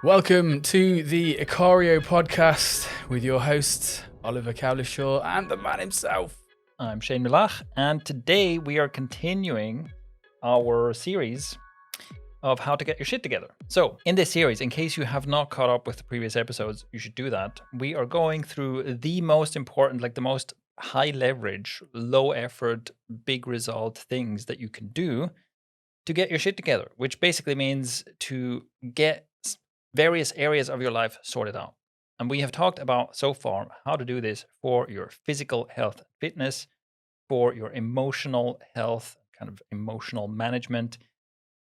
Welcome to the Icario podcast with your hosts, Oliver Cowlishaw and the man himself. I'm Shane Milach, and today we are continuing our series of how to get your shit together. So, in this series, in case you have not caught up with the previous episodes, you should do that. We are going through the most important, like the most high leverage, low effort, big result things that you can do to get your shit together, which basically means to get various areas of your life sorted out. And we have talked about so far how to do this for your physical health and fitness, for your emotional health, kind of emotional management,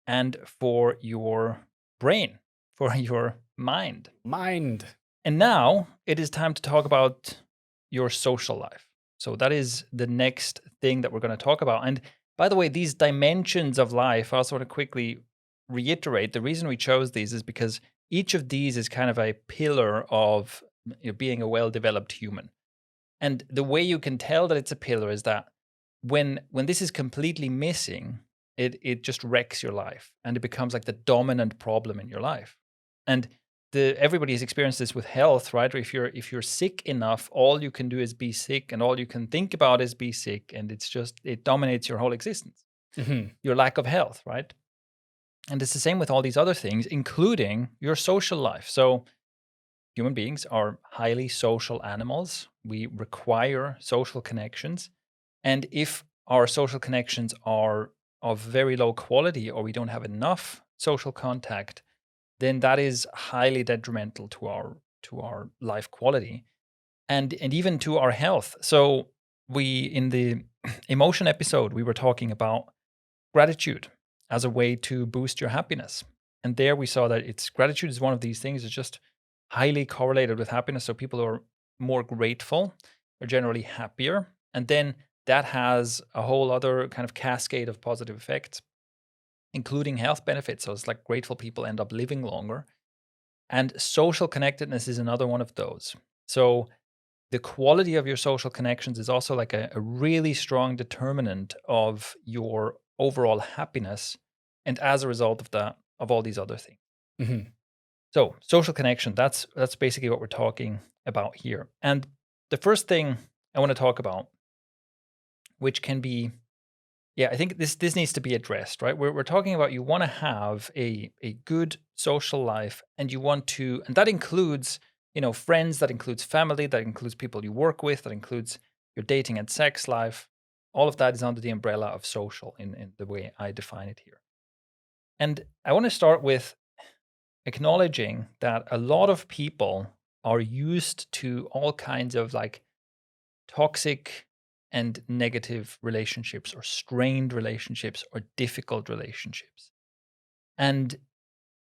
and for your brain, for your mind. And now it is time to talk about your social life. So that is the next thing that we're going to talk about. And by the way, these dimensions of life, I'll sort of quickly reiterate the reason we chose these is because each of these is kind of a pillar of being a well-developed human. And the way you can tell that it's a pillar is that when this is completely missing, it just wrecks your life and it becomes like the dominant problem in your life. And everybody has experienced this with health, right? Or if you're sick enough, all you can do is be sick, and all you can think about is be sick, and it dominates your whole existence. Mm-hmm. Your lack of health, right? And it's the same with all these other things, including your social life. So human beings are highly social animals. We require social connections. And if our social connections are of very low quality or we don't have enough social contact, then that is highly detrimental to our life quality and even to our health. So we in the emotion episode, we were talking about gratitude as a way to boost your happiness. And there we saw that gratitude is one of these things that's just highly correlated with happiness. So people who are more grateful are generally happier. And then that has a whole other kind of cascade of positive effects, including health benefits. So it's like grateful people end up living longer. And social connectedness is another one of those. So the quality of your social connections is also like a really strong determinant of your overall happiness. And as a result of that, of all these other things. Mm-hmm. So social connection, that's basically what we're talking about here. And the first thing I want to talk about, which can be, I think this needs to be addressed, right? We're talking about you want to have a good social life, and you want to, and that includes, friends, that includes family, that includes people you work with, that includes your dating and sex life. All of that is under the umbrella of social in the way I define it here. And I want to start with acknowledging that a lot of people are used to all kinds of like toxic and negative relationships or strained relationships or difficult relationships. And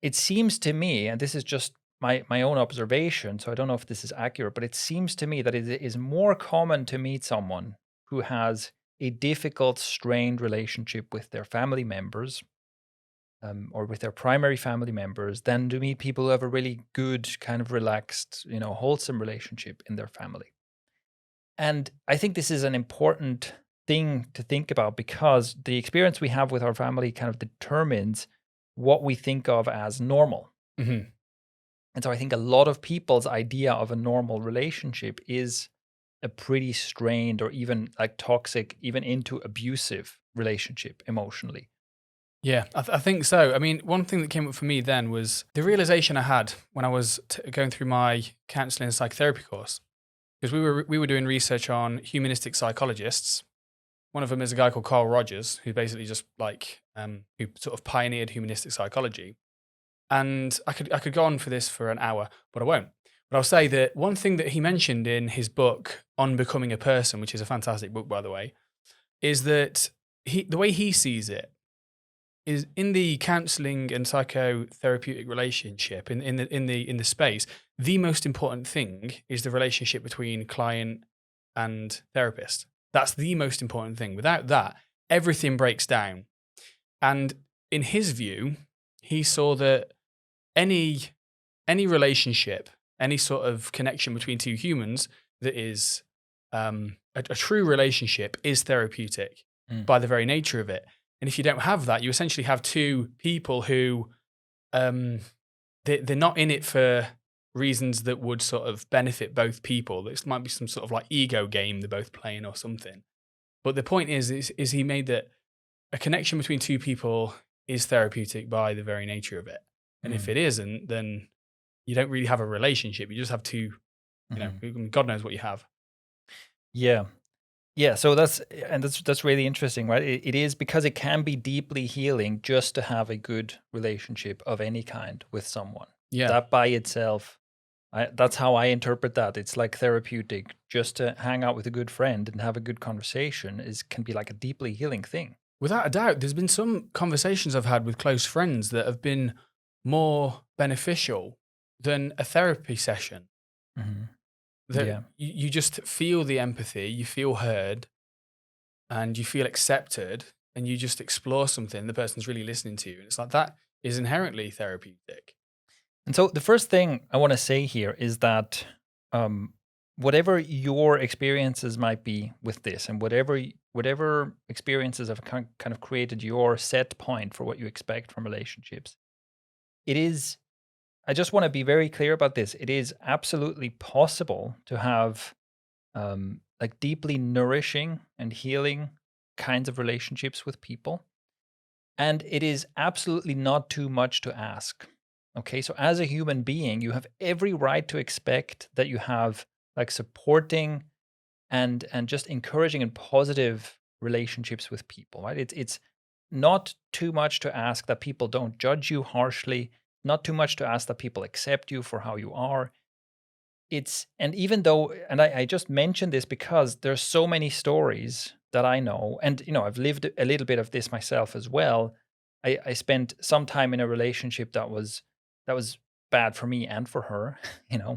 it seems to me, and this is just my own observation, so I don't know if this is accurate, but it seems to me that it is more common to meet someone who has a difficult, strained relationship with their family members or with their primary family members than to meet people who have a really good, kind of relaxed, wholesome relationship in their family. And I think this is an important thing to think about because the experience we have with our family kind of determines what we think of as normal. Mm-hmm. And so I think a lot of people's idea of a normal relationship is a pretty strained or even like toxic, even into abusive relationship emotionally. Yeah, I think so. I mean, one thing that came up for me then was the realization I had when I was going through my counseling and psychotherapy course, because we were doing research on humanistic psychologists. One of them is a guy called Carl Rogers, who basically just who sort of pioneered humanistic psychology. And I could go on for this for an hour, but I won't. But I'll say that one thing that he mentioned in his book On Becoming a Person, which is a fantastic book by the way, is that the way he sees it is in the counseling and psychotherapeutic relationship in the space, the most important thing is the relationship between client and therapist. That's the most important thing. Without that, everything breaks down. And in his view, he saw that any relationship, any sort of connection between two humans that is a true relationship is therapeutic by the very nature of it. And if you don't have that, you essentially have two people who they're not in it for reasons that would sort of benefit both people. This might be some sort of like ego game they're both playing or something. But the point is he made that a connection between two people is therapeutic by the very nature of it. And if Mm. it isn't, then you don't really have a relationship. You just have two, Mhm. God knows what you have. Yeah. Yeah, so that's really interesting, right? It is because it can be deeply healing just to have a good relationship of any kind with someone. Yeah. That by itself, that's how I interpret that. It's like therapeutic. Just to hang out with a good friend and have a good conversation can be like a deeply healing thing. Without a doubt, there's been some conversations I've had with close friends that have been more beneficial than a therapy session. Mhm. That Yeah. you just feel the empathy, you feel heard, and you feel accepted, and you just explore something the person's really listening to you. And it's like that is inherently therapeutic. And so the first thing I want to say here is that um, whatever your experiences might be with this, and whatever experiences have kind of created your set point for what you expect from relationships, it is. I just want to be very clear about this. It is absolutely possible to have like deeply nourishing and healing kinds of relationships with people. And it is absolutely not too much to ask. Okay. So, as a human being, you have every right to expect that you have like supporting and just encouraging and positive relationships with people, right? It's not too much to ask that people don't judge you harshly, not too much to ask that people accept you for how you are. And even though, and I just mentioned this because there's so many stories that I know, and I've lived a little bit of this myself as well. I spent some time in a relationship that was bad for me and for her.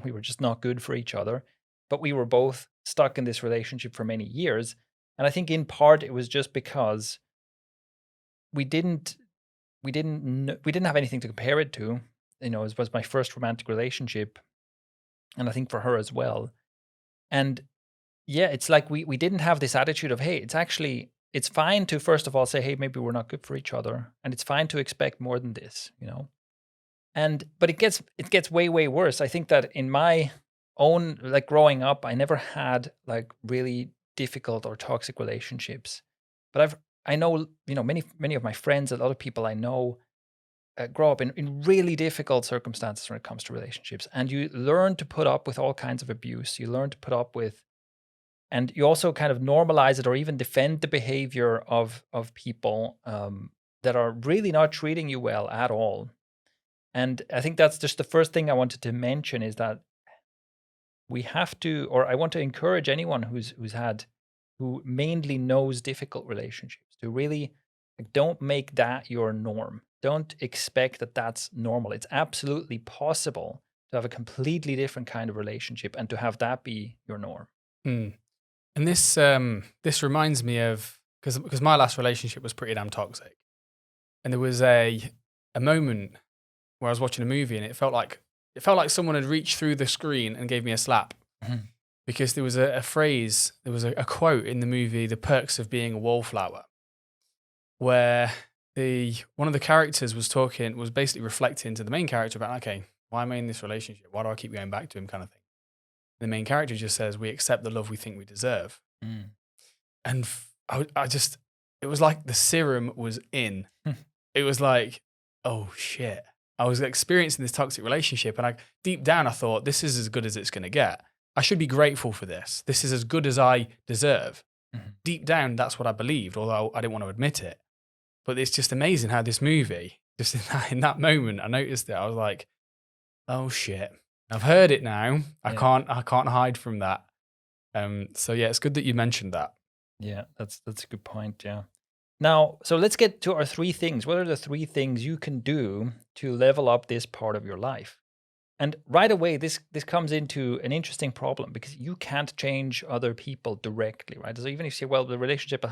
We were just not good for each other, but we were both stuck in this relationship for many years. And I think in part it was just because we didn't we didn't have anything to compare it to. It was my first romantic relationship, and I think for her as well. And yeah, it's like we didn't have this attitude of, hey, it's fine to first of all say, hey, maybe we're not good for each other, and it's fine to expect more than this. And but it gets way, way worse. I think that in my own like growing up, I never had like really difficult or toxic relationships. But I know, many of my friends, a lot of people I know grow up in really difficult circumstances when it comes to relationships. And you learn to put up with all kinds of abuse. You learn to put up with, and you also kind of normalize it or even defend the behavior of people that are really not treating you well at all. And I think that's just the first thing I wanted to mention is that we have to, or I want to encourage anyone who mainly knows difficult relationships to really like, don't make that your norm. Don't expect that that's normal. It's absolutely possible to have a completely different kind of relationship and to have that be your norm. Hmm. And this reminds me of because my last relationship was pretty damn toxic, and there was a moment where I was watching a movie and it felt like someone had reached through the screen and gave me a slap Mhm. because there was a phrase, there was a quote in the movie The Perks of Being a Wallflower, where the one of the characters was basically reflecting to the main character about, okay, why am I in this relationship? Why do I keep going back to him, kind of thing. The main character just says, we accept the love we think we deserve. Mm. And I just, it was like the serum was in. Hmm. It was like, oh shit. I was experiencing this toxic relationship, and deep down I thought, this is as good as it's going to get. I should be grateful for this. This is as good as I deserve. Mhm. Deep down, that's what I believed, although I didn't want to admit it. But it's just amazing how this movie, just in that moment, I noticed it. I was like, oh shit. I've heard it now. I Yeah. can't hide from that. So yeah, it's good that you mentioned that. Yeah, that's a good point. Yeah. Now, so let's get to our three things. What are the three things you can do to level up this part of your life? And right away, this comes into an interesting problem because you can't change other people directly, right? So even if you say, well, the relationships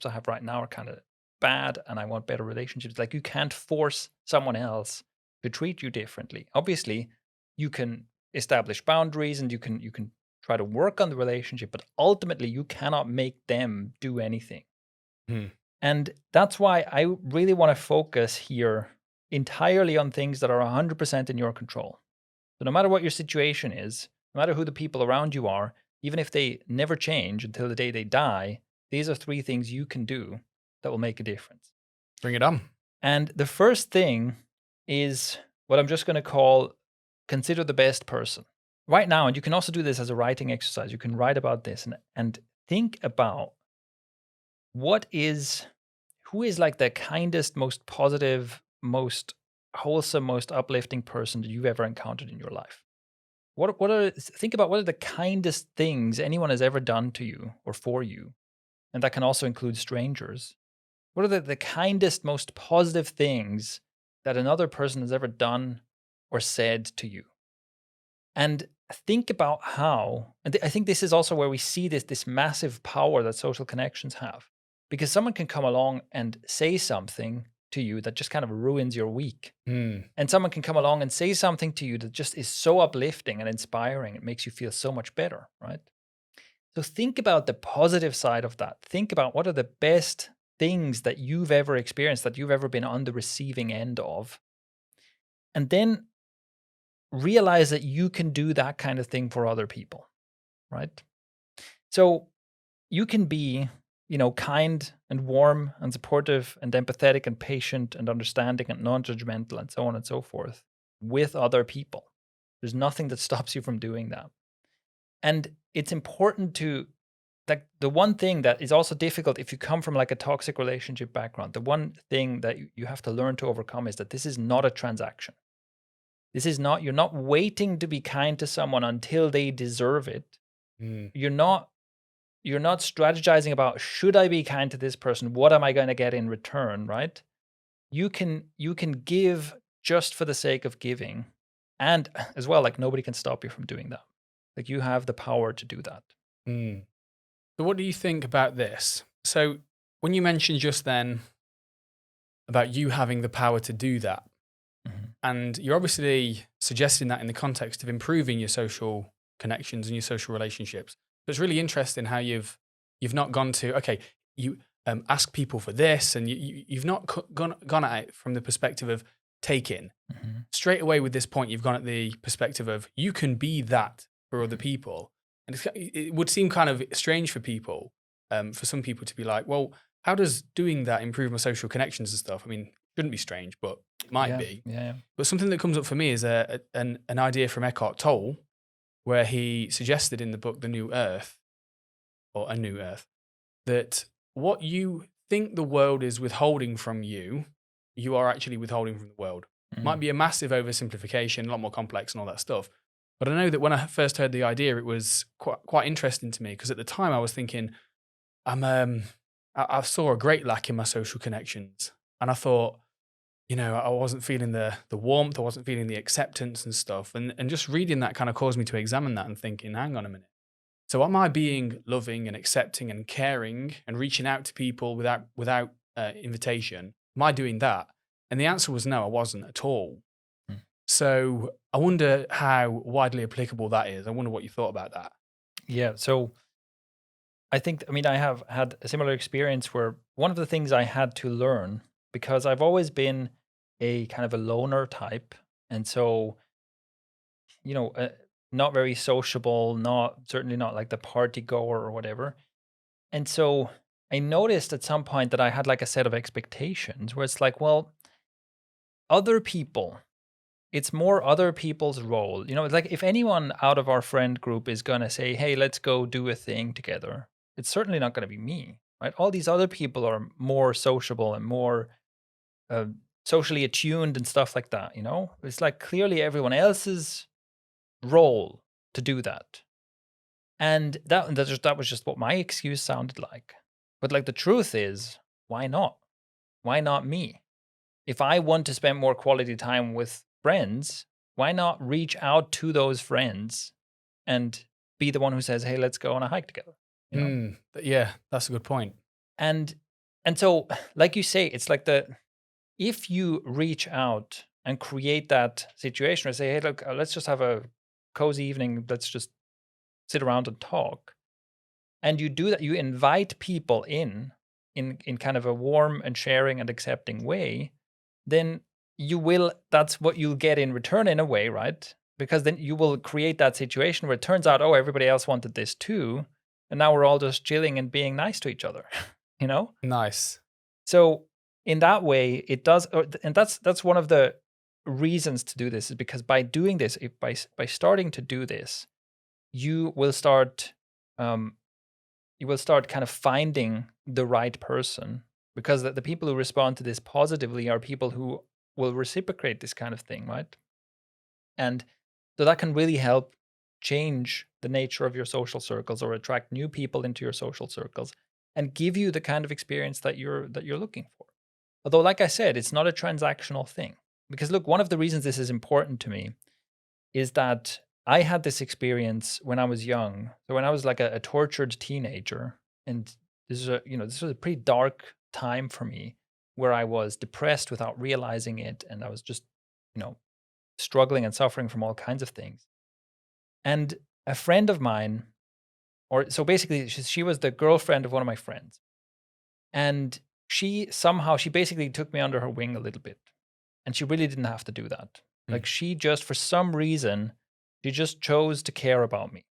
I have right now are kind of bad, and I want better relationships, like you can't force someone else to treat you differently. Obviously, you can establish boundaries and you can try to work on the relationship, but ultimately, you cannot make them do anything. Hmm. And that's why I really want to focus here entirely on things that are 100% in your control. So no matter what your situation is, no matter who the people around you are, even if they never change until the day they die, these are 3 things you can do that will make a difference. Bring it on. And the first thing is what I'm just going to call consider the best person. Right now, and you can also do this as a writing exercise, you can write about this and think about who is like the kindest, most positive, most wholesome, most uplifting person that you've ever encountered in your life. Think about what are the kindest things anyone has ever done to you or for you, and that can also include strangers. What are the kindest, most positive things that another person has ever done or said to you? And think about how, and I think this is also where we see this massive power that social connections have. Because someone can come along and say something to you that just kind of ruins your week. Mm. And someone can come along and say something to you that just is so uplifting and inspiring. It makes you feel so much better, right? So think about the positive side of that. Think about what are the best things that you've ever experienced, that you've ever been on the receiving end of. And then realize that you can do that kind of thing for other people, right? So you can be, kind and warm and supportive and empathetic and patient and understanding and non-judgmental and so on and so forth with other people. There's nothing that stops you from doing that. And it's important to, like, the one thing that is also difficult if you come from like a toxic relationship background, the one thing that you have to learn to overcome is that this is not a transaction. This is not, you're not waiting to be kind to someone until they deserve it. Mm. You're not strategizing about, should I be kind to this person? What am I going to get in return, right? You can give just for the sake of giving. And as well, like, nobody can stop you from doing that. Like, you have the power to do that. Mm. So what do you think about this? So when you mentioned just then about you having the power to do that, Mhm. and you're obviously suggesting that in the context of improving your social connections and your social relationships. So it's really interesting how you've not gone to, okay, you ask people for this, and you've not gone at it from the perspective of taking. Mhm. Straight away with this point, you've gone at the perspective of you can be that for other people. And it would seem kind of strange for people, for some people to be like, well, how does doing that improve my social connections and stuff? I mean, it shouldn't be strange, but it might be. Yeah. But something that comes up for me is an idea from Eckhart Tolle, where he suggested in the book The New Earth, or A New Earth, that what you think the world is withholding from you, you are actually withholding from the world. Might be a massive oversimplification, a lot more complex and all that stuff. But I know that when I first heard the idea, it was quite interesting to me, because at the time I was thinking, I saw a great lack in my social connections, and I thought, I wasn't feeling the warmth, I wasn't feeling the acceptance and stuff. And just reading that kind of caused me to examine that and thinking, hang on a minute. So am I being loving and accepting and caring and reaching out to people without invitation? Am I doing that? And the answer was no, I wasn't at all. Mm. So I wonder how widely applicable that is. I wonder what you thought about that. Yeah. So I have had a similar experience where one of the things I had to learn, because I've always been a kind of a loner type. And so, not very sociable, certainly not like the party goer or whatever. And so I noticed at some point that I had like a set of expectations where it's like, well, other people, it's more other people's role. It's like if anyone out of our friend group is going to say, hey, let's go do a thing together, it's certainly not going to be me, right? All these other people are more sociable and more uh, socially attuned and stuff like that. It's like clearly everyone else's role to do that. And that was just what my excuse sounded like. But like the truth is, why not? Why not me? If I want to spend more quality time with friends, why not reach out to those friends and be the one who says, "Hey, let's go on a hike together." Yeah, that's a good point. And so, like you say, it's like if you reach out and create that situation or say, "Hey, look, let's just have a cozy evening. Let's just sit around and talk," and you do that, you invite people in kind of a warm and sharing and accepting way, then that's what you'll get in return in a way, right? Because then you will create that situation where it turns out, oh, everybody else wanted this too. And now we're all just chilling and being nice to each other, you know? Nice. So in that way, it does, and that's one of the reasons to do this, is because by doing this, by starting to do this, you will start um, kind of finding the right person, because the people who respond to this positively are people who will reciprocate this kind of thing, right? And so that can really help change the nature of your social circles, or attract new people into your social circles, and give you the kind of experience that you're looking for. Although, like I said, it's not a transactional thing. Because look, one of the reasons this is important to me is that I had this experience when I was young. So when I was like a tortured teenager, and this was a pretty dark time for me, where I was depressed without realizing it, and I was just, struggling and suffering from all kinds of things. And a friend of mine, or so basically, she was the girlfriend of one of my friends, and she basically took me under her wing a little bit, and she really didn't have to do that. Like, she just, for some reason, she just chose to care about me.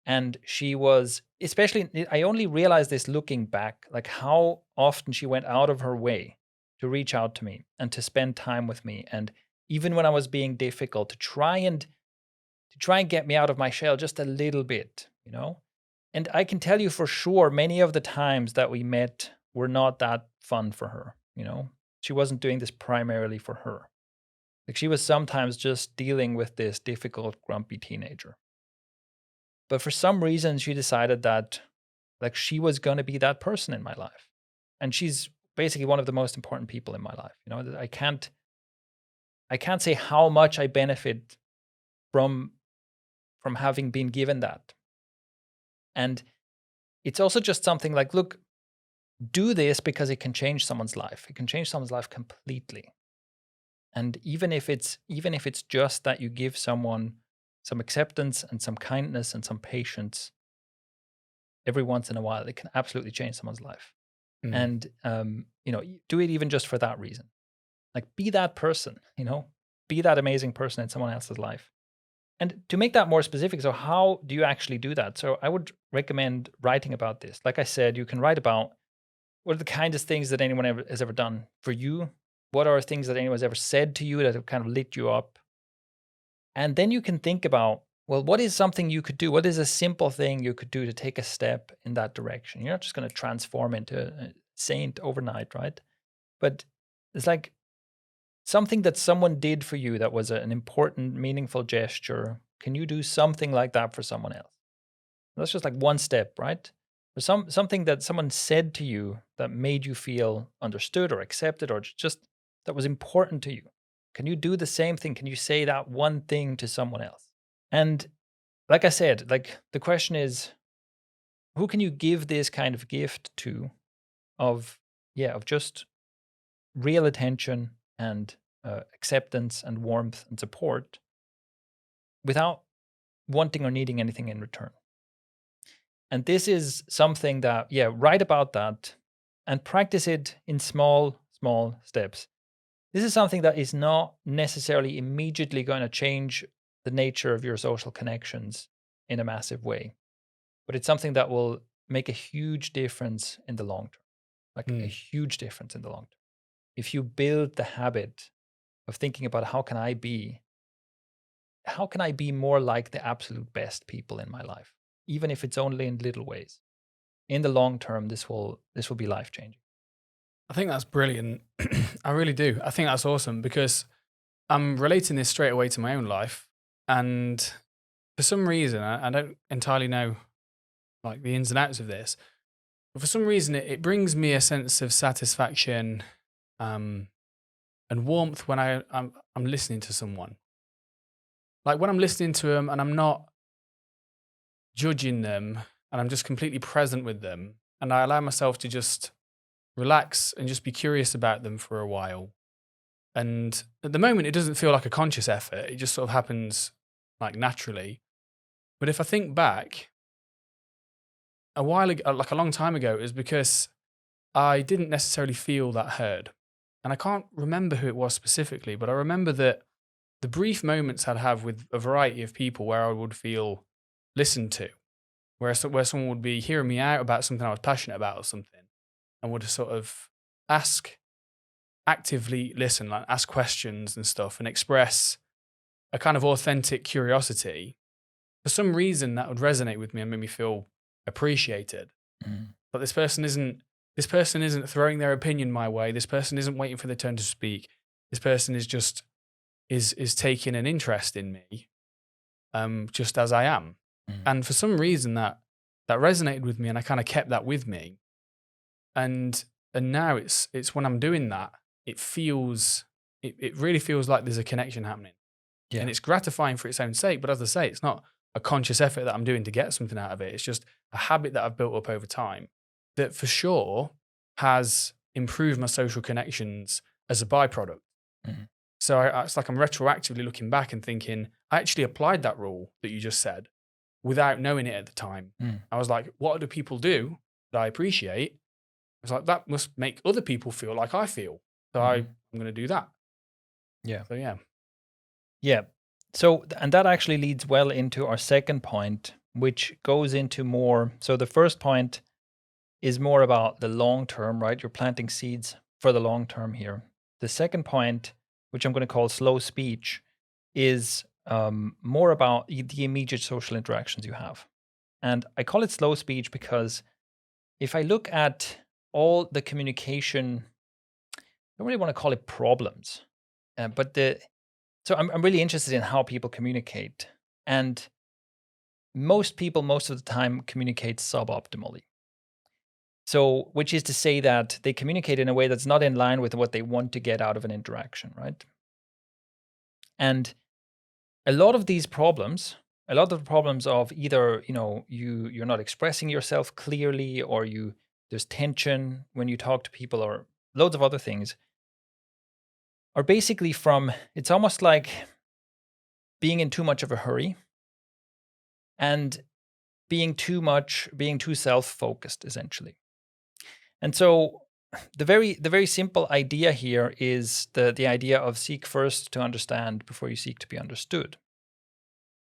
And she was, especially, I only realized this looking back, like how often she went out of her way to reach out to me and to spend time with me. And even when I was being difficult, to try and get me out of my shell just a little bit, you know? And I can tell you for sure, many of the times that we met were not that fun for her, you know? She wasn't doing this primarily for her. Like, she was sometimes just dealing with this difficult, grumpy teenager. But for some reason, she decided that, like, she was going to be that person in my life. And she's basically one of the most important people in my life. You know, that I can't say how much I benefit from having been given that. And it's also just something like, look, do this because it can change someone's life. It can change someone's life completely. And even if it's just that you give someone some acceptance and some kindness and some patience every once in a while, it can absolutely change someone's life. And do it even just for that reason. Like, be that person, be that amazing person in someone else's life. And to make that more specific, so how do you actually do that? So I would recommend writing about this. Like I said, you can write about what are the kindest things that anyone has ever done for you. What are things that anyone's ever said to you that have kind of lit you up? And then you can think about, well, what is something you could do? What is a simple thing you could do to take a step in that direction? You're not just going to transform into a saint overnight, right? But it's like something that someone did for you that was an important, meaningful gesture. Can you do something like that for someone else? That's just like one step, right? Or something that someone said to you that made you feel understood or accepted, or just that was important to you. Can you do the same thing? Can you say that one thing to someone else? And like I said, like, the question is, who can you give this kind of gift to, of just real attention and acceptance and warmth and support, without wanting or needing anything in return? And this is something that, write about that and practice it in small steps. This is something that is not necessarily immediately going to change the nature of your social connections in a massive way, but it's something that will make a huge difference in the long term, like a huge difference in the long term. If you build the habit of thinking about how can I be more like the absolute best people in my life, even if it's only in little ways, in the long term, this will be life changing. I think that's brilliant. I really do. I think that's awesome, because I'm relating this straight away to my own life. And for some reason, I don't entirely know like the ins and outs of this, but for some reason, it brings me a sense of satisfaction and warmth when I'm listening to someone. Like, when I'm listening to them and I'm not judging them, and I'm just completely present with them, and I allow myself to just relax and just be curious about them for a while. And at the moment, it doesn't feel like a conscious effort. It just sort of happens like naturally. But if I think back a while ago, like a long time ago, it was because I didn't necessarily feel that heard. And I can't remember who it was specifically, but I remember that the brief moments I'd have with a variety of people where I would feel listened to, where someone would be hearing me out about something I was passionate about or something, and would sort of actively listen, like ask questions and stuff, and express a kind of authentic curiosity. For some reason, that would resonate with me and make me feel appreciated. Mm. But this person isn't throwing their opinion my way. This person isn't waiting for their turn to speak. This person is just is taking an interest in me, just as I am. Mm. And for some reason, that resonated with me, and I kind of kept that with me. And now it's when I'm doing that, it really feels like there's a connection happening. Yeah. And it's gratifying for its own sake. But as I say, it's not a conscious effort that I'm doing to get something out of it. It's just a habit that I've built up over time that for sure has improved my social connections as a byproduct. Mhm. So it's like I'm retroactively looking back and thinking, I actually applied that rule that you just said without knowing it at the time. Mm. I was like, what do people do that I appreciate? I was like, that must make other people feel like I feel. So I'm going to do that. Yeah. So yeah. Yeah. So, and that actually leads well into our second point, which goes into more. So the first point is more about the long term, right? You're planting seeds for the long term here. The second point, which I'm going to call slow speech, is more about the immediate social interactions you have. And I call it slow speech because if I look at all the communication, I don't really want to call it problems, but so I'm really interested in how people communicate. And most people, most of the time, communicate suboptimally. So, which is to say that they communicate in a way that's not in line with what they want to get out of an interaction, right? And a lot of these problems, a lot of the problems of either, you're not expressing yourself clearly, or there's tension when you talk to people, or loads of other things, are basically it's almost like being in too much of a hurry and being too self-focused, essentially. And so the very simple idea here is the idea of seek first to understand before you seek to be understood.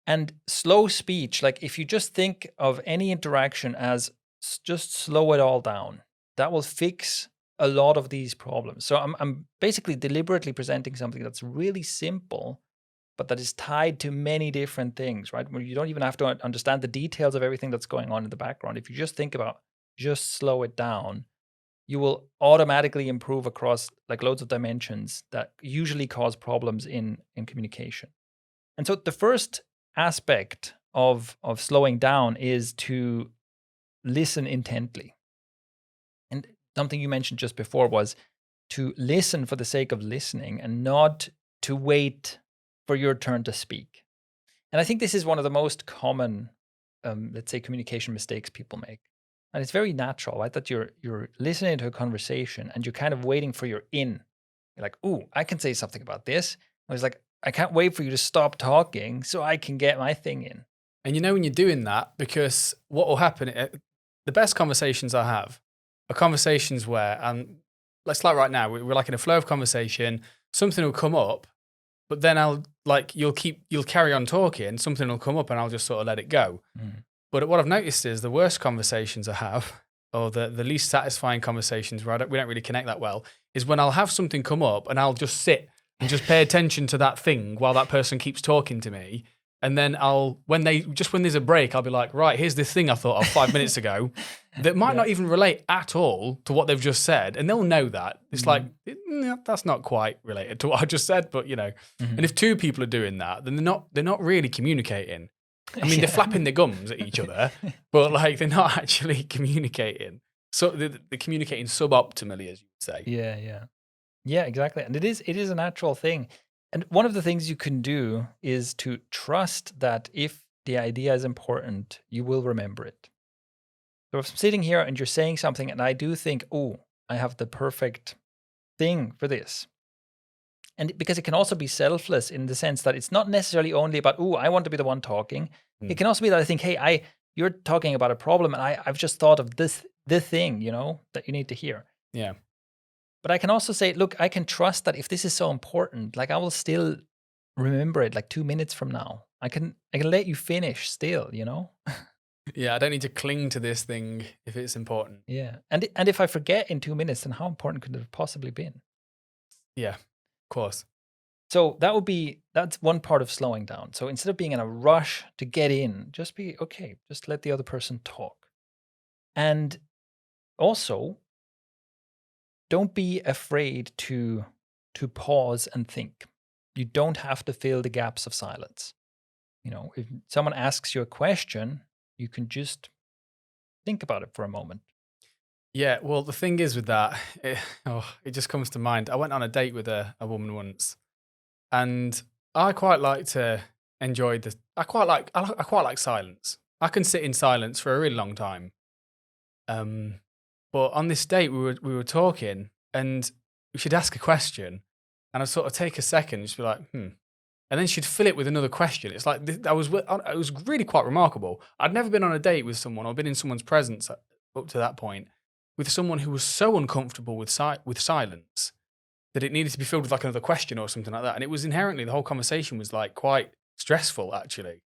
And slow speech, like if you just think of any interaction as just slow it all down, that will fix a lot of these problems. So I'm basically deliberately presenting something that's really simple, but that is tied to many different things, right? Where you don't even have to understand the details of everything that's going on in the background. If you just think about just slow it down, you will automatically improve across like loads of dimensions that usually cause problems in communication. And so the first aspect of slowing down is to listen intently. And something you mentioned just before was to listen for the sake of listening and not to wait for your turn to speak. And I think this is one of the most common, let's say, communication mistakes people make. And it's very natural, right? That you're listening to a conversation and you're kind of waiting for your in. You're like, ooh, I can say something about this. I was like, I can't wait for you to stop talking so I can get my thing in. And when you're doing that, because what will happen, the best conversations I have are conversations where, let's like right now, we're like in a flow of conversation, something will come up, but then you'll carry on talking, something will come up and I'll just sort of let it go. Mm. But what I've noticed is the worst conversations I have, or the least satisfying conversations where we don't really connect that well, is when I'll have something come up and I'll just sit and just pay attention to that thing while that person keeps talking to me. And then when there's a break, I'll be like, right, here's this thing I thought of 5 minutes ago that might not even relate at all to what they've just said. And they'll know that. It's like, that's not quite related to what I just said, but And if two people are doing that, then they're not really communicating. I mean, they're flapping their gums at each other, but like they're not actually communicating. So they're communicating suboptimally, as you would say. Yeah, exactly. And it is a natural thing. And one of the things you can do is to trust that if the idea is important, you will remember it. So if I'm sitting here and you're saying something and I do think, oh, I have the perfect thing for this. And because it can also be selfless in the sense that it's not necessarily only about, oh, I want to be the one talking. It can also be that I think, hey, you're talking about a problem and I've just thought of the thing, that you need to hear. Yeah. But I can also say, look, I can trust that if this is so important, like I will still remember it like 2 minutes from now. I can let you finish still, you know? Yeah, I don't need to cling to this thing if it's important. Yeah. And if I forget in 2 minutes, then how important could it have possibly been? Yeah, of course. So that's one part of slowing down. So instead of being in a rush to get in, just be okay, just let the other person talk. And also, don't be afraid to pause and think. You don't have to fill the gaps of silence. You know, if someone asks you a question, you can just think about it for a moment. Yeah, well, the thing is with that, it just comes to mind. I went on a date with a woman once, and I quite like to enjoy the. I quite like silence. I can sit in silence for a really long time. Um, but on this date, we were talking, and she'd ask a question, and I'd sort of take a second, and just be like, hmm. And then she'd fill it with another question. It's like it was really quite remarkable. I'd never been on a date with someone or been in someone's presence up to that point with someone who was so uncomfortable with silence that it needed to be filled with like another question or something like that. And it was inherently the whole conversation was like quite stressful actually.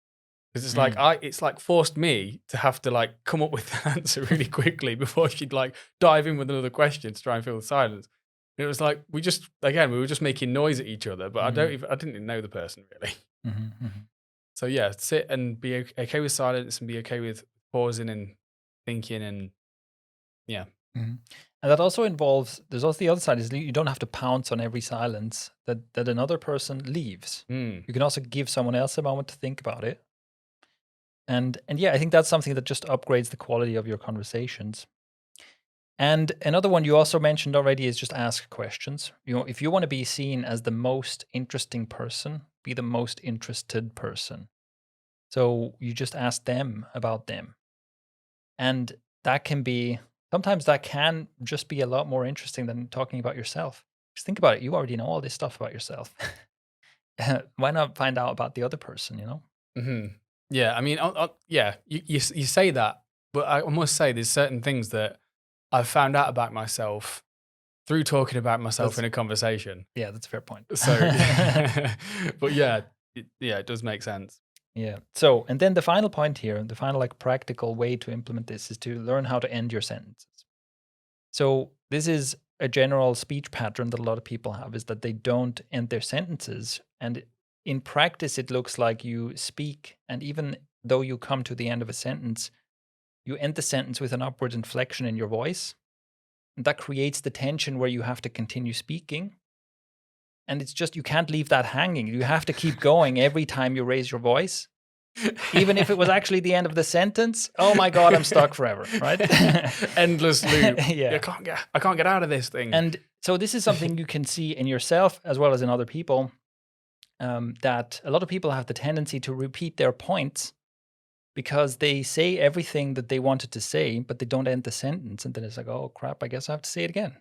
Because it's like it's like forced me to have to like come up with an answer really quickly before she'd like dive in with another question to try and fill the silence. And it was like we were just making noise at each other, but I didn't even know the person really. So yeah, sit and be okay with silence and be okay with pausing and thinking and yeah. And that also involves, there's also the other side is you don't have to pounce on every silence that another person leaves. You can also give someone else a moment to think about it. And yeah, I think that's something that just upgrades the quality of your conversations. And another one you also mentioned already is just ask questions. You know, if you want to be seen as the most interesting person, be the most interested person. So you just ask them about them. And sometimes that can just be a lot more interesting than talking about yourself. Just think about it. You already know all this stuff about yourself. Why not find out about the other person, you know? Yeah, I mean, yeah, you say that, but I must say there's certain things that I've found out about myself through talking about myself in a conversation. Yeah, that's a fair point. So, but yeah, it does make sense. Yeah. So, and then the final point here, the final like practical way to implement this is to learn how to end your sentences. So, this is a general speech pattern that a lot of people have, is that they don't end their sentences. And in practice, it looks like you speak, and even though you come to the end of a sentence, you end the sentence with an upward inflection in your voice. And that creates the tension where you have to continue speaking. And it's just, you can't leave that hanging. You have to keep going every time you raise your voice. Even if it was actually the end of the sentence, oh my God, I'm stuck forever, right? Endless loop. Yeah. I can't get out of this thing. And so this is something you can see in yourself as well as in other people, that a lot of people have the tendency to repeat their points because they say everything that they wanted to say, but they don't end the sentence. And then it's like, oh crap, I guess I have to say it again.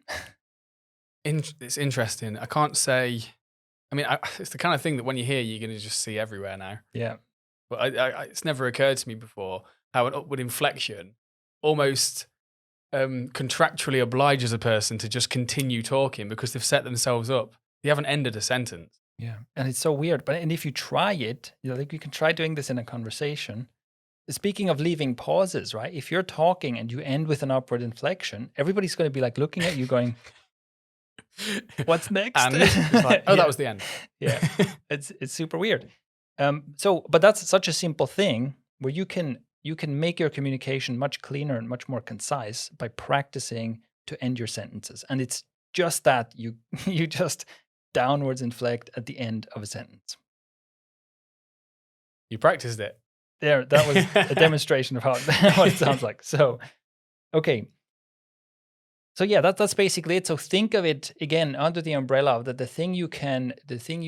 It's interesting. I can't say, I mean, it's the kind of thing that when you hear, you're going to just see everywhere now. Yeah. But it's never occurred to me before how an upward inflection almost contractually obliges a person to just continue talking because they've set themselves up. They haven't ended a sentence. Yeah. And it's so weird. And if you try it, you know, like you can try doing this in a conversation. Speaking of leaving pauses, right? If you're talking and you end with an upward inflection, everybody's going to be like looking at you going, what's next? And it's like, oh, that was the end. Yeah. It's super weird. But that's such a simple thing where you can make your communication much cleaner and much more concise by practicing to end your sentences. And it's just that you just downwards inflect at the end of a sentence. You practiced it. There, that was a demonstration of what it sounds like. So, okay. So yeah, that's basically it. So think of it again under the umbrella of that the thing you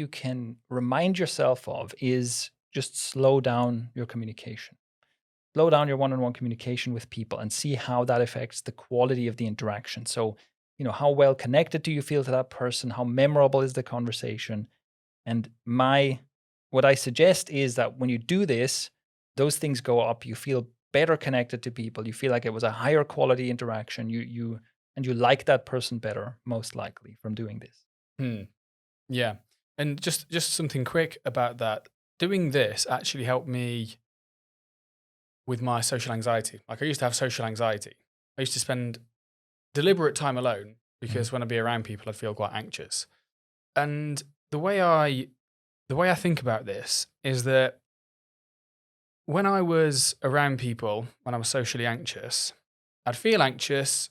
can remind yourself of is just slow down your communication. Slow down your one-on-one communication with people and see how that affects the quality of the interaction. So, you know, how well connected do you feel to that person? How memorable is the conversation? And what I suggest is that when you do this, those things go up. You feel better connected to people. You feel like it was a higher quality interaction. You and you like that person better, most likely, from doing this. Yeah. And just something quick about that. Doing this actually helped me with my social anxiety. Like, I used to have social anxiety. I used to spend deliberate time alone because when I'd be around people, I'd feel quite anxious. And the way I think about this is that when I was around people, when I was socially anxious, I'd feel anxious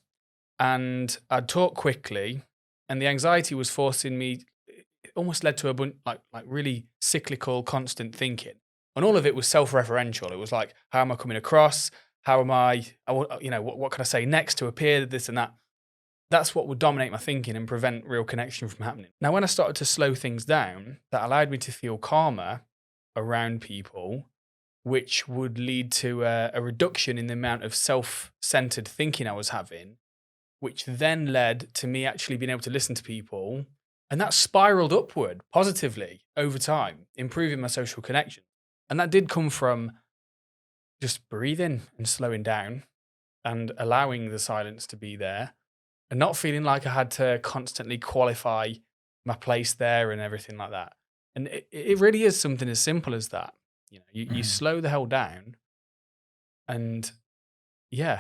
and I'd talk quickly, and the anxiety was forcing me. It almost led to a bunch like really cyclical, constant thinking, and all of it was self-referential. It was like, how am I coming across? How am what can I say next to appear this and that? That's what would dominate my thinking and prevent real connection from happening. Now, when I started to slow things down, that allowed me to feel calmer around people, which would lead to a reduction in the amount of self-centered thinking I was having, which then led to me actually being able to listen to people. And that spiraled upward positively over time, improving my social connection. And that did come from just breathing and slowing down and allowing the silence to be there and not feeling like I had to constantly qualify my place there and everything like that. And it really is something as simple as that. You slow the hell down, and it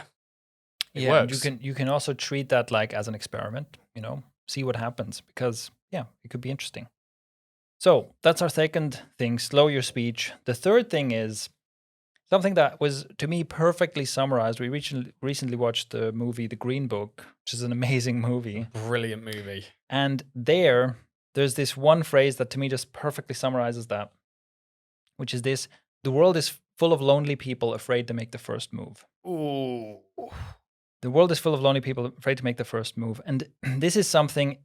works. And you can also treat that like as an experiment, see what happens, because it could be interesting. So that's our second thing, slow your speech. The third thing is something that was, to me, perfectly summarized. We recently watched the movie The Green Book, which is an amazing movie. Brilliant movie. And there's this one phrase that to me just perfectly summarizes that, which is this: the world is full of lonely people afraid to make the first move. Ooh. The world is full of lonely people afraid to make the first move. And this is something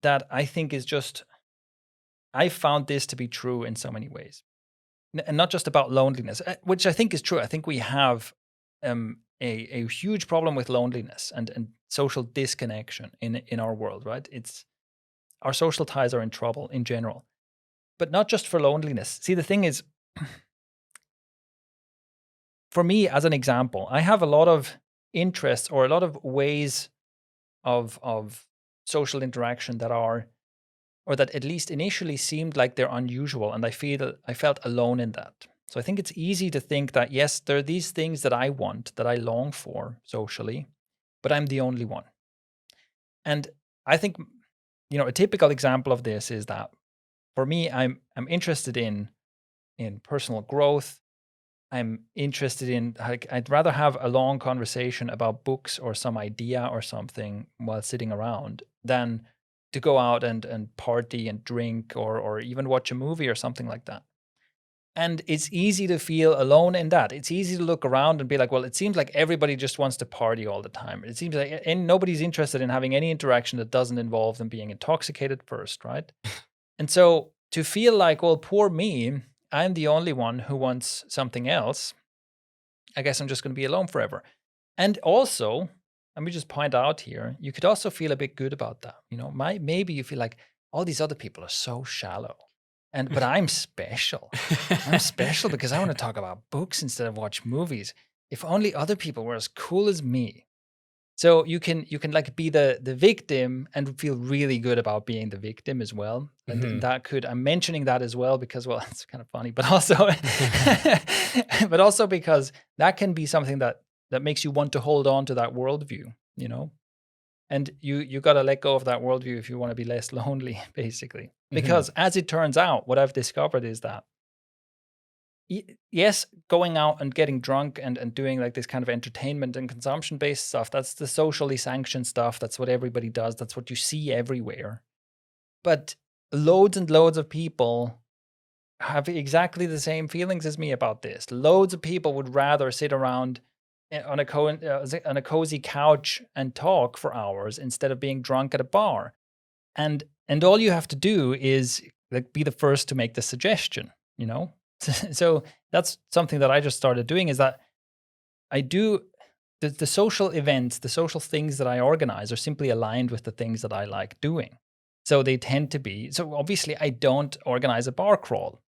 that I think is just, I found this to be true in so many ways. And not just about loneliness, which I think is true. I think we have a huge problem with loneliness and social disconnection in our world, right? Our social ties are in trouble in general, but not just for loneliness. See, the thing is, for me, as an example, I have a lot of interests or a lot of ways of social interaction that are, or that at least initially seemed like they're unusual, and I felt alone in that. So I think it's easy to think that, yes, there are these things that I want, that I long for socially, but I'm the only one. And I think, a typical example of this is that for me, I'm interested in personal growth. I'm interested in, like, I'd rather have a long conversation about books or some idea or something while sitting around than to go out and party and drink or even watch a movie or something like that. And it's easy to feel alone in that. It's easy to look around and be like, well, it seems like everybody just wants to party all the time. It seems like and nobody's interested in having any interaction that doesn't involve them being intoxicated first, right? And so to feel like, well, poor me, I'm the only one who wants something else, I guess I'm just going to be alone forever. And also, let me just point out here, you could also feel a bit good about that. Maybe you feel like all these other people are so shallow, but I'm special. I'm special because I want to talk about books instead of watch movies. If only other people were as cool as me. So you can like be the victim and feel really good about being the victim as well. And I'm mentioning that as well because, well, it's kind of funny, but also because that can be something that makes you want to hold on to that worldview, and you got to let go of that worldview if you want to be less lonely, basically. Because as it turns out, what I've discovered is that, yes, going out and getting drunk and doing like this kind of entertainment and consumption-based stuff, that's the socially sanctioned stuff. That's what everybody does. That's what you see everywhere. But loads and loads of people have exactly the same feelings as me about this. Loads of people would rather sit around on a cozy couch and talk for hours instead of being drunk at a bar. And all you have to do is like be the first to make the suggestion, So that's something that I just started doing, is that I do the social events, the social things that I organize are simply aligned with the things that I like doing. So they tend to be, so obviously I don't organize a bar crawl.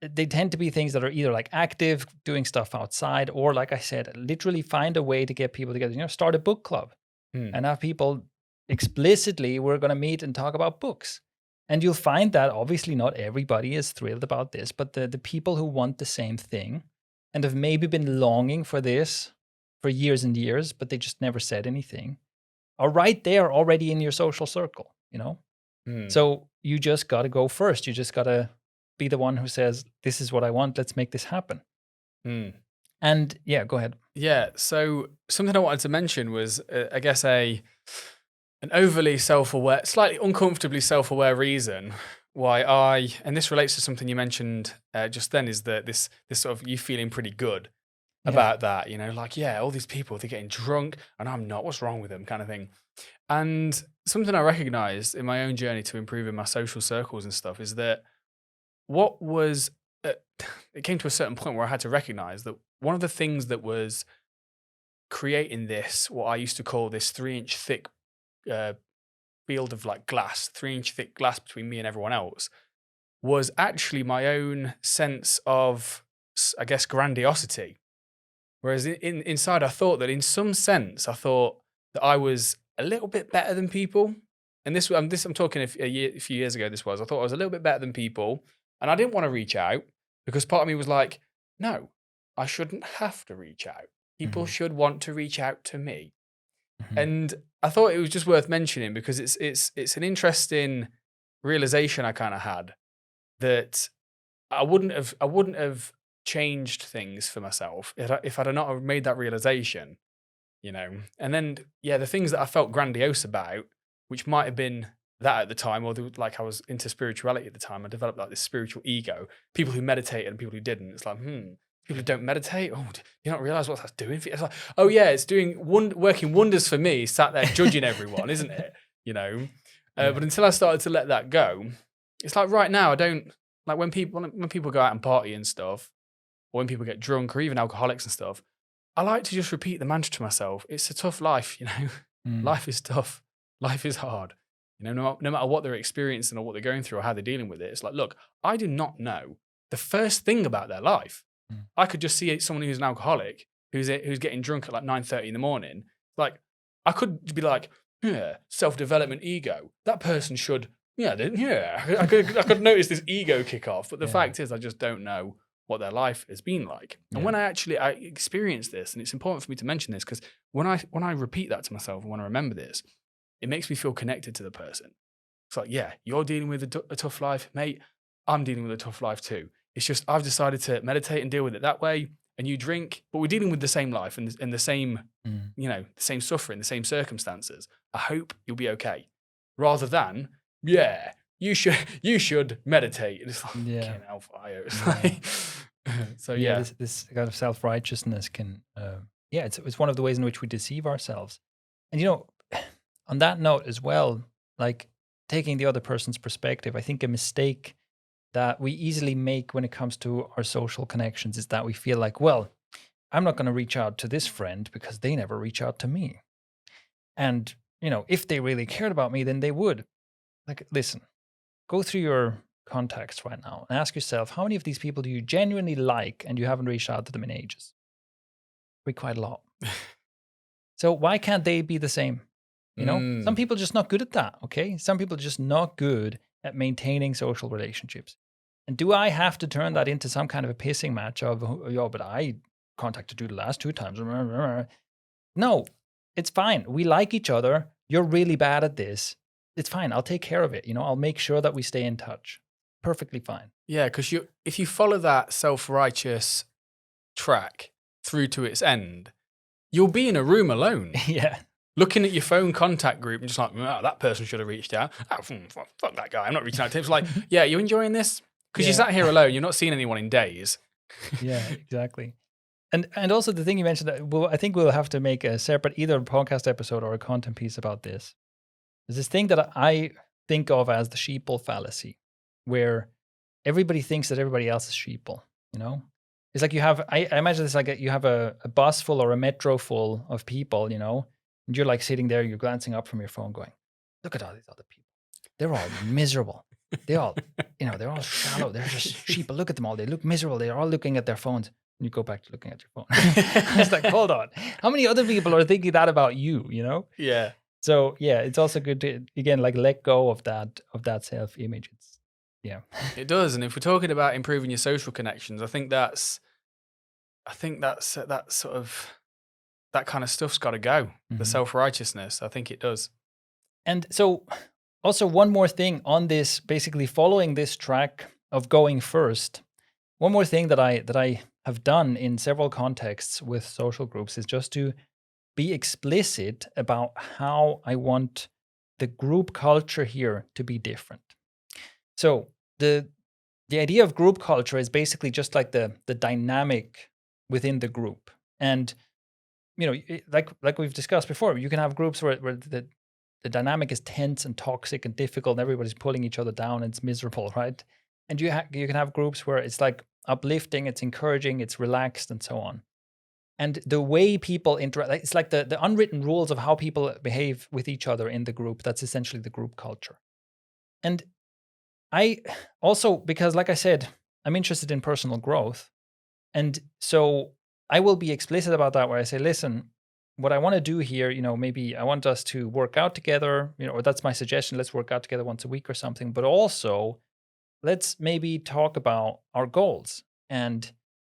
They tend to be things that are either like active, doing stuff outside, or like I said, literally find a way to get people together, start a book club. Hmm. and have people explicitly, we're going to meet and talk about books. And you'll find that obviously not everybody is thrilled about this, but the people who want the same thing and have maybe been longing for this for years and years, but they just never said anything, are right there already in your social circle, you know? Hmm. So you just got to go first. You just got to be the one who says, this is what I want. Let's make this happen. Hmm. And yeah, go ahead. Yeah. So something I wanted to mention was, I guess, an overly self-aware, slightly uncomfortably self-aware reason why and this relates to something you mentioned just then, is that this sort of you feeling pretty good Yeah. about that, you know, like, yeah, all these people, they're getting drunk and I'm not, what's wrong with them, kind of thing. And something I recognized in my own journey to improving my social circles and stuff is that what was, it came to a certain point where I had to recognize that one of the things that was creating this, what I used to call this 3-inch thick field of like glass, 3-inch thick glass between me and everyone else, was actually my own sense of, I guess, grandiosity. Whereas inside, I thought that in some sense, I thought that I was a little bit better than people. And I'm talking a few years ago. I thought I was a little bit better than people, and I didn't want to reach out because part of me was like, no, I shouldn't have to reach out. People should want to reach out to me. And I thought it was just worth mentioning because it's an interesting realization I kind of had, that I wouldn't have changed things for myself if I'd not have made that realization, you know. And then, yeah, the things that I felt grandiose about, which might have been that at the time, or like I was into spirituality at the time, I developed like this spiritual ego. People who meditated and people who didn't. It's like, people who don't meditate, oh, do you not realize what that's doing for you? It's like, oh yeah, it's doing working wonders for me, sat there judging everyone, isn't it? You know. But until I started to let that go, it's like right now I don't like when people go out and party and stuff, or when people get drunk, or even alcoholics and stuff. I like to just repeat the mantra to myself. It's a tough life, you know. Life is tough. Life is hard. You know, no matter what they're experiencing or what they're going through or how they're dealing with it. It's like, look, I do not know the first thing about their life. I could just see someone who's an alcoholic who's getting drunk at like 9:30 in the morning. Like, I could be like, yeah, self-development ego. That person should, I could notice this ego kick off. But the fact is, I just don't know what their life has been like. And when I experience this, and it's important for me to mention this, because when I repeat that to myself and when I remember this, it makes me feel connected to the person. It's like, yeah, you're dealing with a tough life, mate. I'm dealing with a tough life too. It's just I've decided to meditate and deal with it that way. And you drink, but we're dealing with the same life and the same, the same suffering, the same circumstances. I hope you'll be okay. Rather than, yeah, you should meditate. It's like, hellfire. It's like, so yeah. This kind of self-righteousness can, it's one of the ways in which we deceive ourselves. And you know, on that note as well, like taking the other person's perspective, I think a mistake that we easily make when it comes to our social connections is that we feel like, well, I'm not going to reach out to this friend because they never reach out to me. And, you know, if they really cared about me, then they would. Like, listen, go through your contacts right now and ask yourself, how many of these people do you genuinely like and you haven't reached out to them in ages? Quite a lot. So why can't they be the same? You know, some people are just not good at that, okay? Some people are just not good at maintaining social relationships. And do I have to turn that into some kind of a pissing match of, but I contacted you the last 2 times? No, it's fine. We like each other. You're really bad at this. It's fine. I'll take care of it. You know, I'll make sure that we stay in touch. Perfectly fine. Yeah, because if you follow that self-righteous track through to its end, you'll be in a room alone. Yeah. Looking at your phone contact group and just like, oh, that person should have reached out. Oh, fuck that guy. I'm not reaching out to him. It's like, yeah, you enjoying this? Because you sat here alone. You're not seeing anyone in days. Yeah, exactly. And also the thing you mentioned, that I think we'll have to make a separate either podcast episode or a content piece about this. There's this thing that I think of as the sheeple fallacy, where everybody thinks that everybody else is sheeple, you know? It's like you have, I imagine it's like you have a bus full or a metro full of people, you know? And you're like sitting there, you're glancing up from your phone going, look at all these other people. They're all miserable. They all, they're all shallow. They're just sheep. Look at them all. They look miserable. They're all looking at their phones. You go back to looking at your phone. It's like, hold on. How many other people are thinking that about you, you know? Yeah. So yeah, it's also good to, again, like let go of that self-image. It's, yeah. It does. And if we're talking about improving your social connections, I think that's that sort of, that kind of stuff's got to go. The Mhm. self-righteousness, I think it does. And so also one more thing on this, basically following this track of going first. One more thing that I have done in several contexts with social groups is just to be explicit about how I want the group culture here to be different. So the idea of group culture is basically just like the dynamic within the group. And you know, like we've discussed before, you can have groups where the dynamic is tense and toxic and difficult, and everybody's pulling each other down, and it's miserable, right? And you can have groups where it's like uplifting, it's encouraging, it's relaxed, and so on. And the way people interact, it's like the unwritten rules of how people behave with each other in the group. That's essentially the group culture. And I also, because like I said, I'm interested in personal growth. And so I will be explicit about that, where I say, listen, what I want to do here, you know, maybe I want us to work out together, you know, or that's my suggestion. Let's work out together once a week or something. But also, let's maybe talk about our goals and,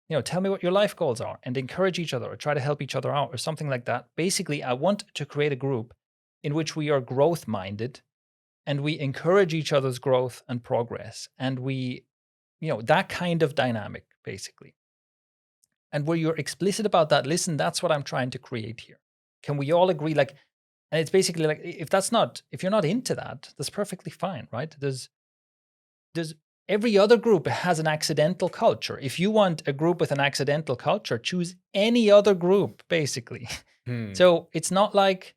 you know, tell me what your life goals are and encourage each other or try to help each other out or something like that. Basically, I want to create a group in which we are growth minded and we encourage each other's growth and progress. And we, you know, that kind of dynamic, basically. And where you're explicit about that, listen, that's what I'm trying to create here. Can we all agree? Like, and it's basically like, if you're not into that, that's perfectly fine, right? There's every other group has an accidental culture. If you want a group with an accidental culture, choose any other group, basically. So it's not like,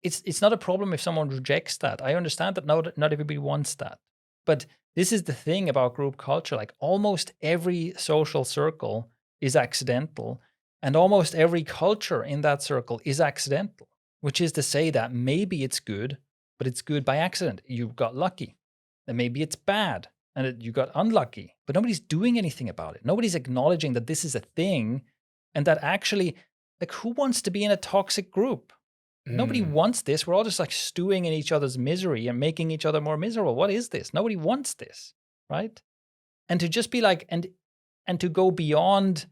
it's not a problem if someone rejects that. I understand that not everybody wants that. But this is the thing about group culture. Like almost every social circle is accidental, and almost every culture in that circle is accidental, which is to say that maybe it's good, but it's good by accident. You got lucky. And maybe it's bad and you got unlucky, but nobody's doing anything about it. Nobody's acknowledging that this is a thing and that actually, like, who wants to be in a toxic group? Nobody wants this. We're all just like stewing in each other's misery and making each other more miserable. What is this? Nobody wants this, right? And to just be like, and to go beyond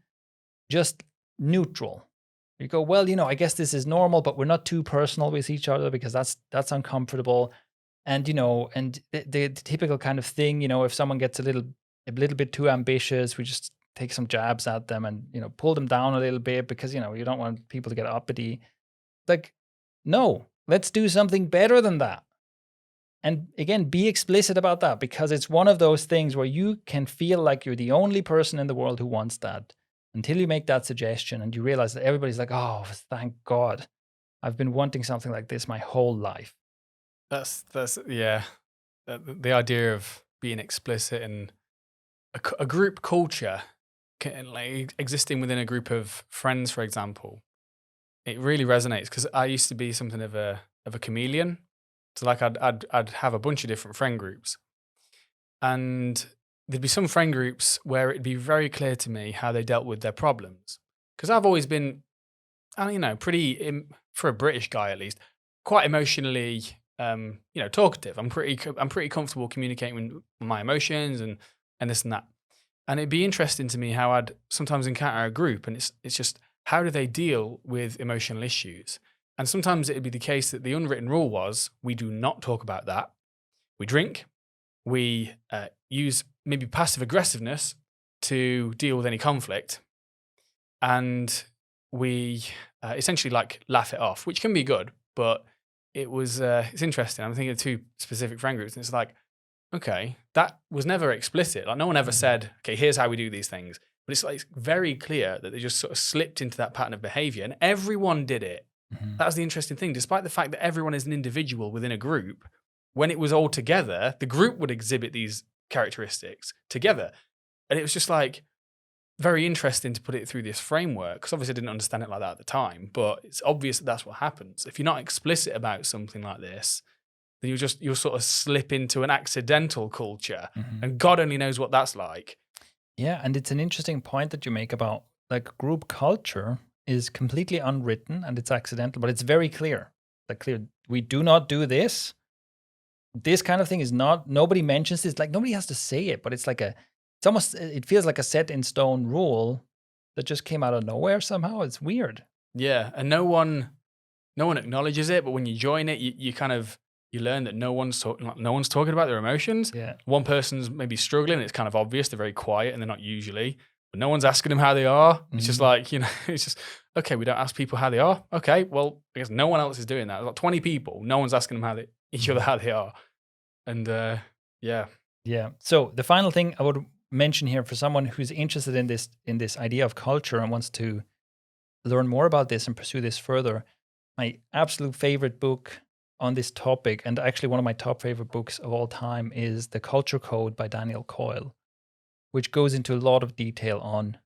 just neutral. You go, well, you know, I guess this is normal, but we're not too personal with each other because that's uncomfortable. And you know, and the typical kind of thing, you know, if someone gets a little bit too ambitious, we just take some jabs at them and, you know, pull them down a little bit because, you know, you don't want people to get uppity. Like, no, let's do something better than that. And again, be explicit about that, because it's one of those things where you can feel like you're the only person in the world who wants that until you make that suggestion and you realize that everybody's like, oh, thank God. I've been wanting something like this my whole life. That's yeah. The idea of being explicit and a group culture, like existing within a group of friends, for example, it really resonates because I used to be something of a chameleon. So like I'd have a bunch of different friend groups, and there'd be some friend groups where it'd be very clear to me how they dealt with their problems, because I've always been, you know, pretty, for a British guy at least, quite emotionally, you know, talkative. I'm pretty comfortable communicating with my emotions and this and that. And it'd be interesting to me how I'd sometimes encounter a group, and it's just how do they deal with emotional issues. And sometimes it'd be the case that the unwritten rule was we do not talk about that. We drink. We use maybe passive aggressiveness to deal with any conflict, and we essentially like laugh it off, which can be good. But it's interesting. I'm thinking of two specific friend groups, and it's like, okay, that was never explicit. Like no one ever said, okay, here's how we do these things. But it's like very clear that they just sort of slipped into that pattern of behavior, and everyone did it. That's the interesting thing. Despite the fact that everyone is an individual within a group, when it was all together, the group would exhibit these characteristics together. And it was just like very interesting to put it through this framework, because obviously I didn't understand it like that at the time, but it's obvious that that's what happens. If you're not explicit about something like this, then you'll sort of slip into an accidental culture, and God only knows what that's like. Yeah, and it's an interesting point that you make about like group culture is completely unwritten and it's accidental, but it's very clear. Like clear, we do not do this. This kind of thing is not, nobody mentions this. Like nobody has to say it, but it's like it's almost, it feels like a set in stone rule that just came out of nowhere somehow. It's weird. Yeah, and no one acknowledges it, but when you join it, you kind of, you learn that no one's talking about their emotions. Yeah. One person's maybe struggling, it's kind of obvious, they're very quiet and they're not usually, but no one's asking them how they are. It's just like, it's just, okay, we don't ask people how they are. Okay, well, I guess no one else is doing that. There's like 20 people, no one's asking them each other how they are. And yeah. Yeah. So the final thing I would mention here for someone who's interested in this idea of culture and wants to learn more about this and pursue this further, my absolute favorite book on this topic, and actually one of my top favorite books of all time, is The Culture Code by Daniel Coyle, which goes into a lot of detail on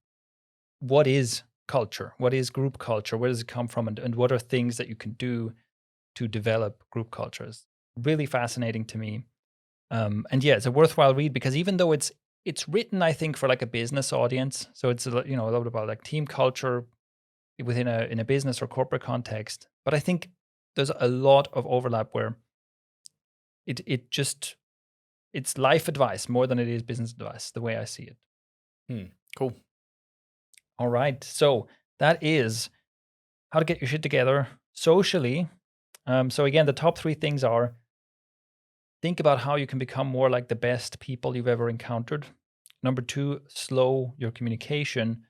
what is culture, what is group culture, where does it come from, and what are things that you can do to develop group cultures. Really fascinating to me. And yeah, it's a worthwhile read because even though it's written, I think, for like a business audience, so it's a lot about like team culture within in a business or corporate context. But I think there's a lot of overlap where it's life advice more than it is business advice, the way I see it. Cool. All right. So that is how to get your shit together socially. So again, the top 3 things are: think about how you can become more like the best people you've ever encountered. Number 2, slow your communication.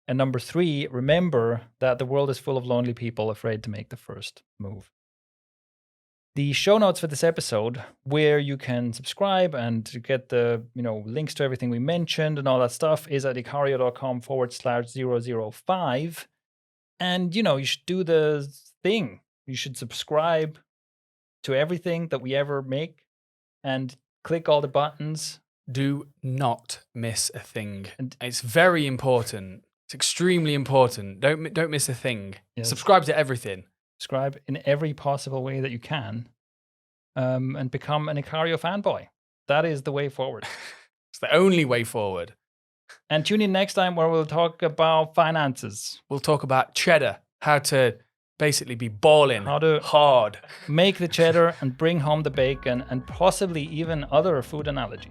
And number 3, remember that the world is full of lonely people afraid to make the first move. The show notes for this episode, where you can subscribe and get the links to everything we mentioned and all that stuff, is at icario.com/005. And you should do the thing. You should subscribe to everything that we ever make and click all the buttons. Do not miss a thing. And it's very important. It's extremely important. Don't miss a thing. Yes. Subscribe to everything. Subscribe in every possible way that you can, and become an Icario fanboy. That is the way forward. It's the only way forward. And tune in next time where we'll talk about finances. We'll talk about cheddar, how to basically be balling hard. Make the cheddar and bring home the bacon, and possibly even other food analogies.